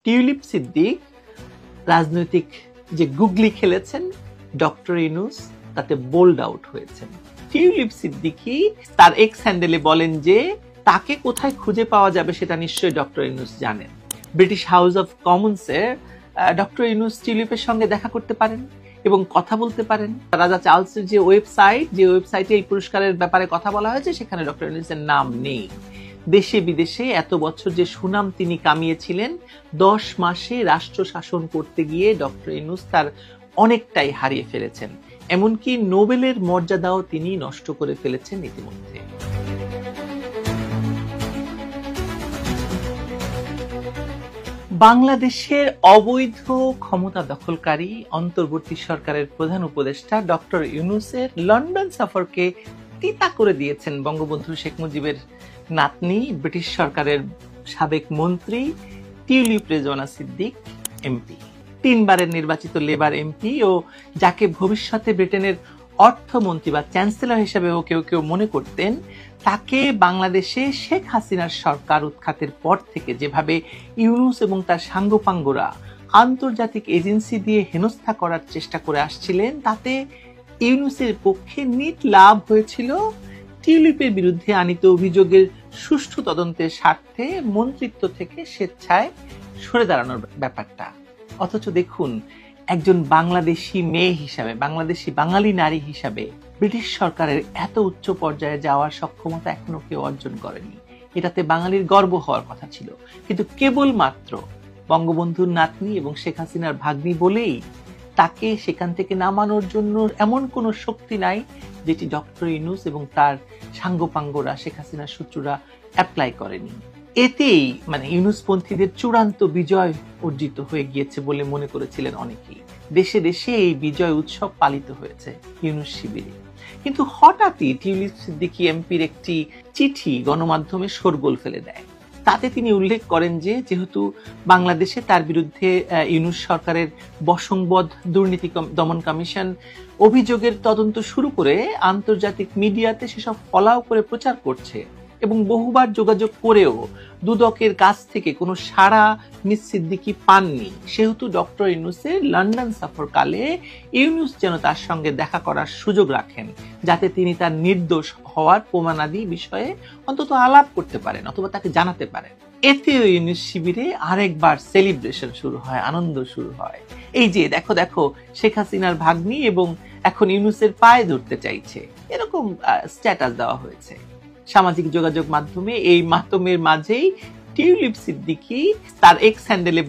Tulip Siddique রাজনৈতিক যে গুগলি খেলেছেন ডক্টর ইউনূস তাতে বোল্ড আউট হয়েছেন। টিউলিপ সিদ্দিকী তার এক্স হ্যান্ডেলে বলেন যে তাকে কোথায় খুঁজে পাওয়া যাবে সেটা নিশ্চয়ই ডক্টর ইউনূস জানেন। ব্রিটিশ হাউস অফ কমন্সে ডক্টর ইউনূস টিউলিপের সঙ্গে দেখা করতে পারেন এবং কথা বলতে পারেন। রাজা চার্লসের যে ওয়েবসাইটে এই পুরস্কারের ব্যাপারে কথা বলা হয়েছে সেখানে ডক্টর ইউনূসের নাম নেই। দেশে বিদেশে এত বছর যে সুনাম তিনি কামিয়েছিলেন, 10 মাসে রাষ্ট্র শাসন করতে গিয়ে ডক্টর ইউনূস তার অনেকটাই হারিয়ে ফেলেছেন। এমনকি নোবেলের মর্যাদাও তিনি নষ্ট করে ফেলেছেন ইতিমধ্যে। বাংলাদেশের অবৈধ ক্ষমতা দখলকারী অন্তর্বর্তী সরকারের প্রধান উপদেষ্টা ডক্টর ইউনূসের লন্ডন সফরকে তিতা করে দিয়েছেন বঙ্গবন্ধু শেখ মুজিবের নাতনি, ব্রিটিশ সরকারের সাবেক মন্ত্রী টিউলিপ রেজওয়ানা সিদ্দিক এমপি, 3 বারের নির্বাচিত লেবার এমপি ও যাকে ভবিষ্যতে ব্রিটেনের অর্থমন্ত্রী বা চ্যান্সেলর হিসেবেও কেউ কেউ মনে করতেন, তাকে বাংলাদেশে শেখ হাসিনার সরকার উৎখাতের পর থেকে যেভাবে ইউনূস এবং তার সাঙ্গপাঙ্গরা আন্তর্জাতিক এজেন্সি দিয়ে হেনস্থা করার চেষ্টা করে আসছিলেন, তাতে ইউনূসের পক্ষে নিট লাভ হয়েছিল টিউলিপের বিরুদ্ধে আনিত অভিযোগের সুষ্ঠু তদন্তের স্বার্থে মন্ত্রিত্ব থেকে স্বেচ্ছায় সরে দাঁড়ানোর ব্যাপারটা। অথচ দেখুন, একজন বাংলাদেশি মেয়ে হিসাবে, বাংলাদেশি বাঙালি নারী হিসাবে ব্রিটিশ সরকারের এত উচ্চ পর্যায়ে যাওয়ার সক্ষমতা এখনো কেউ অর্জন করেনি। এটাতে বাঙালির গর্ব হওয়ার কথা ছিল, কিন্তু কেবলমাত্র বঙ্গবন্ধুর নাতনি এবং শেখ হাসিনার ভাগ্নি বলেই তাকে সেখান থেকে নামানোর জন্য এমন কোনো শক্তি নাই যেটি ডক্টর ইউনূস এবং তার সাঙ্গপাঙ্গরা, শেখ হাসিনার শত্রুরা অ্যাপ্লাই করেনি। এতেই ইউনূসপন্থীদের চূড়ান্ত বিজয় অর্জিত হয়ে গিয়েছে বলে মনে করেছিলেন অনেকেই। দেশে দেশে এই বিজয় উৎসব পালিত হয়েছে ইউনূস শিবিরে। কিন্তু হঠাৎই টিউলিপ সিদ্দিকী এমপির একটি চিঠি গণমাধ্যমে শোরগোল ফেলে দেয়। তাতে তিনি উল্লেখ করেন যে যেহেতু বাংলাদেশে তার বিরুদ্ধে ইউনূস সরকারের বশংবদ দুর্নীতি দমন কমিশন অভিযোগের তদন্ত শুরু করে আন্তর্জাতিক মিডিয়াতে সেসব ফলাও করে প্রচার করছে এবং বহুবার যোগাযোগ করেও দুদকের কাছ থেকে কোনো সাড়া মিস সিদ্দিকী পাননি, সেহেতু ডক্টর ইউনূসের লন্ডন সফরকালে ইউনূস যেন তার সঙ্গে দেখা করার সুযোগ রাখেন, যাতে তিনি তার নির্দোষ হওয়ার প্রমাণাদি বিষয়ে অন্তত আলাপ করতে পারেন অথবা তাকে জানাতে পারেন। এতেও ইউনূস শিবিরে আরেকবার সেলিব্রেশন শুরু হয়, আনন্দ শুরু হয়। এই যে দেখো দেখো শেখ হাসিনার ভাগ্নি এবং এখন ইউনূসের পায়ে ধরতে চাইছে, এরকম স্ট্যাটাস দেওয়া হয়েছে সামাজিক যোগাযোগ মাধ্যমে। এই মাধ্যমের মাঝেই টিউলিপ সিদ্দিকী তার এক্স হ্যান্ডেলে